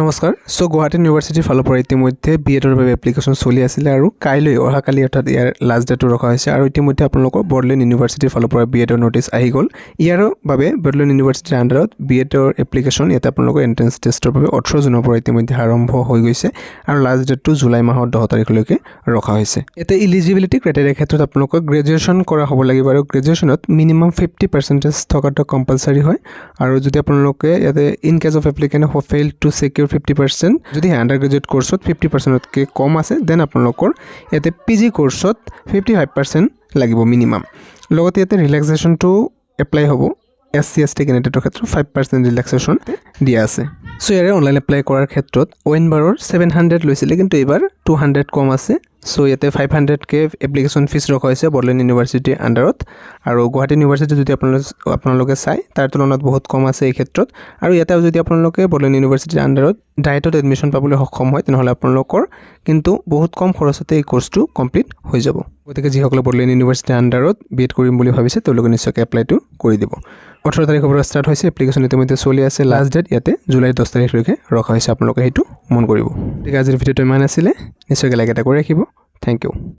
নমস্কাৰ সো গুৱাহাটী ইউনিভাৰ্চিটিৰ ফালৰ পৰা ইতিমধ্যে বিএডৰ বাবে এপ্লিকেশ্যন চলি আছিল আৰু কাইলৈ অহাকালি অৰ্থাৎ ইয়াৰ লাষ্ট ডেটটো ৰখা হৈছে আৰু ইতিমধ্যে আপোনালোকৰ বড়োলেণ্ড ইউনিভাৰ্চিটিৰ ফালৰ পৰা বিএডৰ নোটিছ আহি গ'ল। ইয়াৰ বাবে বড়োলেণ্ড ইউনিভাৰ্চিটিৰ আণ্ডাৰত বিএডৰ এপ্লিকেশ্যন ইয়াতে আপোনালোকৰ এণ্ট্ৰেন্স টেষ্টৰ বাবে 18 জুনৰ পৰা ইতিমধ্যে আৰম্ভ হৈ গৈছে আৰু লাষ্ট ডেটটো জুলাই মাহৰ 10 তাৰিখলৈকে ৰখা হৈছে। ইয়াতে ইলিজিবিলিটি ক্ৰাইটেৰিয়াৰ ক্ষেত্ৰত আপোনালোকৰ গ্ৰেজুৱেশ্যন কৰা হ'ব লাগিব আৰু গ্ৰেজুৱেশ্যনত মিনিমাম 50% থকাটো কম্পালচাৰি হয় আৰু যদি আপোনালোকে ইয়াতে in case of applicant fail to secure 50% যদি আন্ডাৰ গ্ৰেজুৱেট কোৰ্সত 50%তকৈ কম আছে দেন আপোনালোকৰ ইয়াতে পিজি কোৰ্সত 55% লাগিব মিনিমাম। লগতে ইয়াতে ৰিলেক্সেশ্যনটো এপ্লাই হ'ব SC ST কেণ্ডিডেটৰ ক্ষেত্ৰত 5% ৰিলেক্সেশ্যন দিয়া আছে। সো ইয়াৰে অনলাইন এপ্লাই কৰাৰ ক্ষেত্ৰত ON বাৰৰ 700 লৈছিলে কিন্তু এইবাৰ 200 কম আছে। সো ইয়াতে 500কে এপ্লিকেশ্যন ফিজ ৰখা হৈছে বড়োলেণ্ড ইউনিভাৰ্চিটিৰ আণ্ডাৰত আৰু গুৱাহাটী ইউনিভাৰ্চিটি যদি আপোনালোকে চাই তাৰ তুলনাত বহুত কম আছে এই ক্ষেত্ৰত। আৰু ইয়াতে যদি আপোনালোকে বড়োলেণ্ড ইউনিভাৰ্চিটিৰ আণ্ডাৰত ডাইৰেক্টত এডমিশ্যন পাবলৈ সক্ষম হয় তেনেহ'লে আপোনালোকৰ কিন্তু বহুত কম খৰচতে এই কোৰ্সটো কমপ্লিট হৈ যাব। গতিকে যিসকলে বড়োলেণ্ড ইউনিভাৰ্চিটিৰ আণ্ডাৰত বিএড কৰিম বুলি ভাবিছে তেওঁলোকে নিশ্চয়কৈ এপ্লাইটো কৰি দিব। 18 তাৰিখৰ পৰা ষ্টাৰ্ট হৈছে এপ্লিকেশ্যন ইতিমধ্যে চলি আছে। লাষ্ট ডেট ইয়াতে জুলাই 10 তাৰিখলৈকে ৰখা হৈছে, আপোনালোকে সেইটো মন কৰিব। গতিকে আজিৰ ভিডিঅ'টো ইমান আছিলে, নিশ্চয়কৈ লাইক এটা কৰি ৰাখিব। Thank U.